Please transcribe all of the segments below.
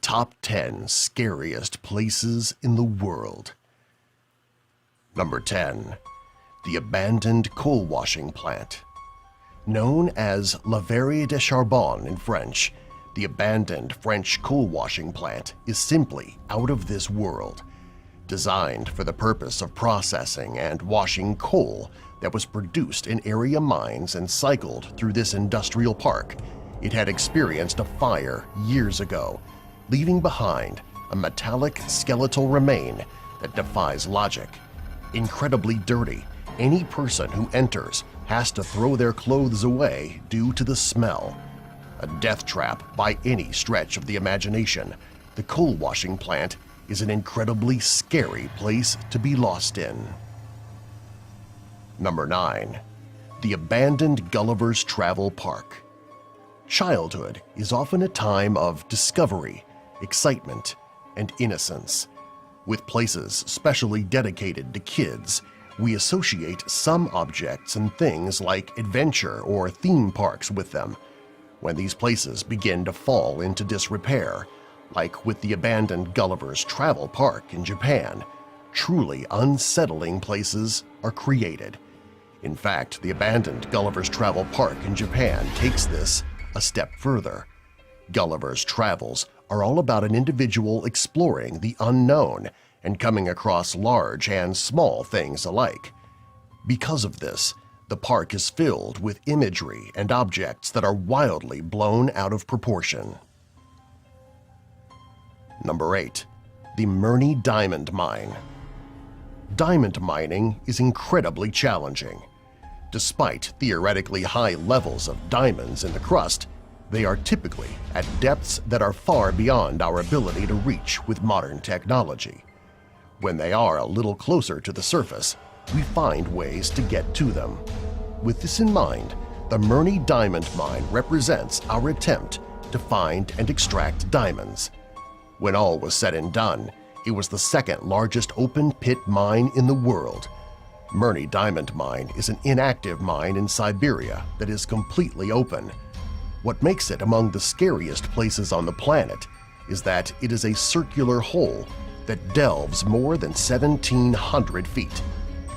top 10 scariest places in the world. Number 10. The abandoned coal washing plant. Known as La Verrie de Charbon in French, the abandoned French coal washing plant is simply out of this world. Designed for the purpose of processing and washing coal that was produced in area mines and cycled through this industrial park, it had experienced a fire years ago, leaving behind a metallic skeletal remain that defies logic. Incredibly dirty, any person who enters has to throw their clothes away due to the smell. A death trap by any stretch of the imagination, the coal washing plant is an incredibly scary place to be lost in. Number 9. The abandoned Gulliver's Travel Park. Childhood is often a time of discovery, excitement, and innocence. With places specially dedicated to kids, we associate some objects and things like adventure or theme parks with them. When these places begin to fall into disrepair, like with the abandoned Gulliver's Travel Park in Japan, truly unsettling places are created. In fact, the abandoned Gulliver's Travel Park in Japan takes this a step further. Gulliver's Travels are all about an individual exploring the unknown and coming across large and small things alike. Because of this, the park is filled with imagery and objects that are wildly blown out of proportion. Number 8. The Mirney Diamond Mine. Diamond mining is incredibly challenging. Despite theoretically high levels of diamonds in the crust, they are typically at depths that are far beyond our ability to reach with modern technology. When they are a little closer to the surface, we find ways to get to them. With this in mind, the Mirney Diamond Mine represents our attempt to find and extract diamonds. When all was said and done, it was the second largest open-pit mine in the world. Mirney Diamond Mine is an inactive mine in Siberia that is completely open. What makes it among the scariest places on the planet is that it is a circular hole that delves more than 1,700 feet.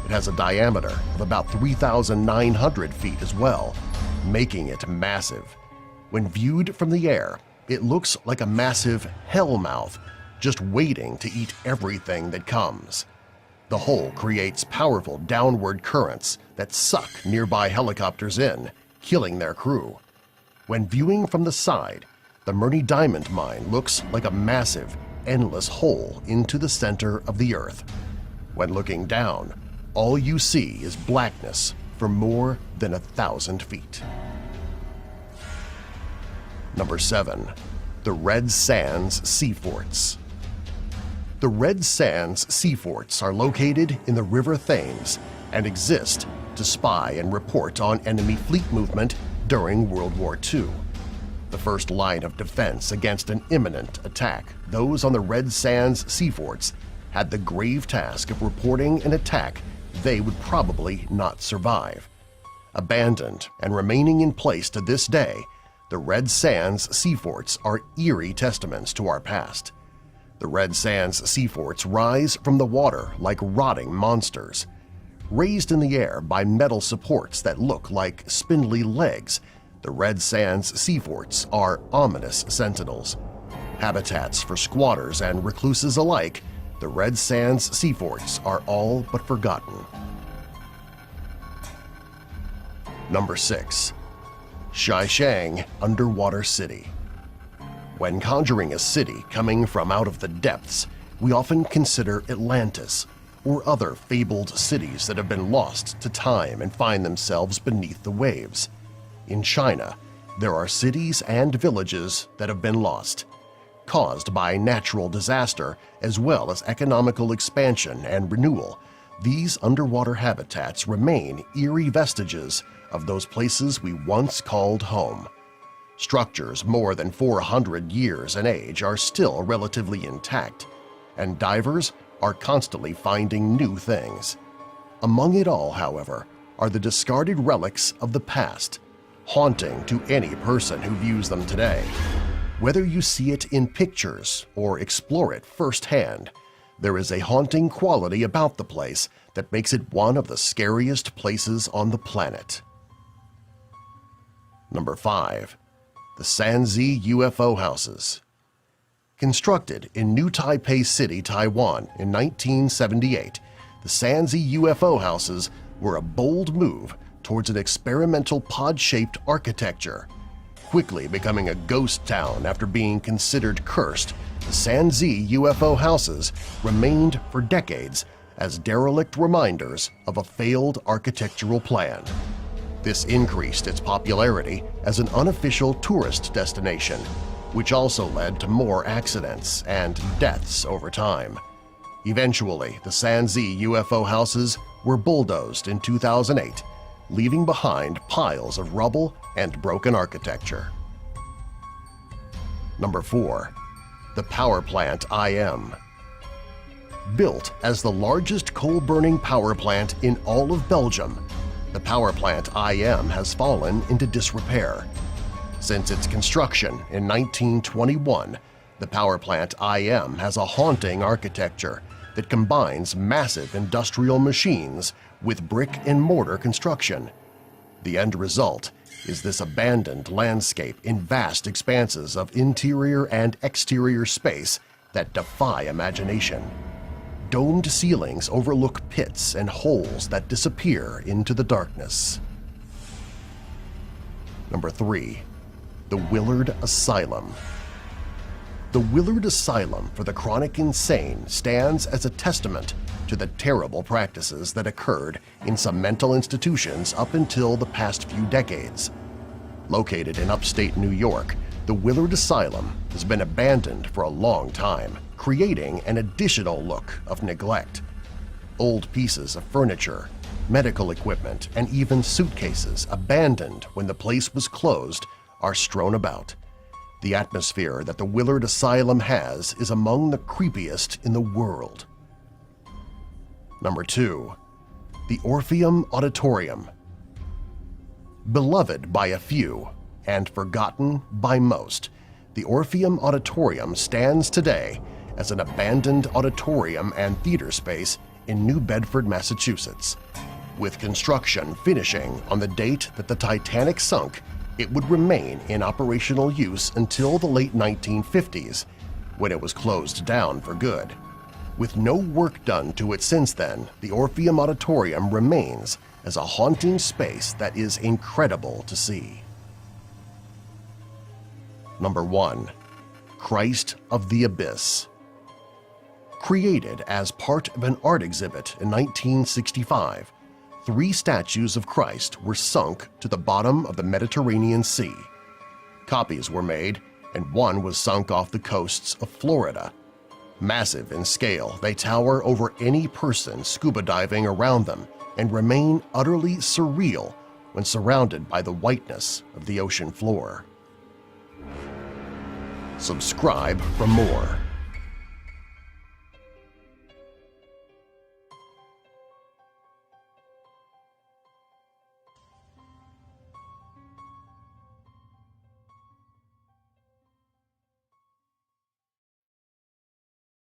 It has a diameter of about 3,900 feet as well, making it massive. When viewed from the air, it looks like a massive hellmouth just waiting to eat everything that comes. The hole creates powerful downward currents that suck nearby helicopters in, killing their crew. When viewing from the side, the Mirney Diamond Mine looks like a massive, endless hole into the center of the earth. When looking down, all you see is blackness for more than 1,000 feet. Number 7. The Red Sands Sea Forts. The Red Sands Sea Forts are located in the River Thames and exist to spy and report on enemy fleet movement during World War II. The first line of defense against an imminent attack, those on the Red Sands Sea Forts had the grave task of reporting an attack they would probably not survive. Abandoned and remaining in place to this day, the Red Sands Sea Forts are eerie testaments to our past. The Red Sands Sea Forts rise from the water like rotting monsters. Raised in the air by metal supports that look like spindly legs, the Red Sands Sea Forts are ominous sentinels. Habitats for squatters and recluses alike, the Red Sands Sea Forts are all but forgotten. Number 6. Shicheng Underwater City. When conjuring a city coming from out of the depths, we often consider Atlantis or other fabled cities that have been lost to time and find themselves beneath the waves. In China, there are cities and villages that have been lost, caused by natural disaster as well as economical expansion and renewal. These underwater habitats remain eerie vestiges of those places we once called home. Structures more than 400 years in age are still relatively intact, and divers are constantly finding new things. Among it all, however, are the discarded relics of the past, haunting to any person who views them today. Whether you see it in pictures or explore it firsthand, there is a haunting quality about the place that makes it one of the scariest places on the planet. Number 5. The Sanzhi UFO Houses. Constructed in New Taipei City, Taiwan in 1978, the Sanzhi UFO Houses were a bold move towards an experimental pod-shaped architecture. Quickly becoming a ghost town after being considered cursed, the Sanzhi UFO Houses remained for decades as derelict reminders of a failed architectural plan. This increased its popularity as an unofficial tourist destination, which also led to more accidents and deaths over time. Eventually, the Sanzhi UFO Houses were bulldozed in 2008, leaving behind piles of rubble and broken architecture. Number 4. The Power Plant IM. Built as the largest coal-burning power plant in all of Belgium, the power plant IM has fallen into disrepair. Since its construction in 1921, the power plant IM has a haunting architecture that combines massive industrial machines with brick-and-mortar construction. The end result is this abandoned landscape in vast expanses of interior and exterior space that defy imagination. Domed ceilings overlook pits and holes that disappear into the darkness. Number 3. The Williard Asylum. The Williard Asylum for the Chronic Insane stands as a testament to the terrible practices that occurred in some mental institutions up until the past few decades. Located in upstate New York, the Williard Asylum has been abandoned for a long time, creating an additional look of neglect. Old pieces of furniture, medical equipment, and even suitcases abandoned when the place was closed are strewn about. The atmosphere that the Williard Asylum has is among the creepiest in the world. Number 2. The Orpheum Auditorium. Beloved by a few and forgotten by most, the Orpheum Auditorium stands today as an abandoned auditorium and theater space in New Bedford, Massachusetts. With construction finishing on the date that the Titanic sunk, it would remain in operational use until the late 1950s, when it was closed down for good. With no work done to it since then, the Orpheum Auditorium remains as a haunting space that is incredible to see. Number 1. Christ of the Abyss. Created as part of an art exhibit in 1965, 3 statues of Christ were sunk to the bottom of the Mediterranean Sea. Copies were made, and one was sunk off the coasts of Florida. Massive in scale, they tower over any person scuba diving around them and remain utterly surreal when surrounded by the whiteness of the ocean floor. Subscribe for more.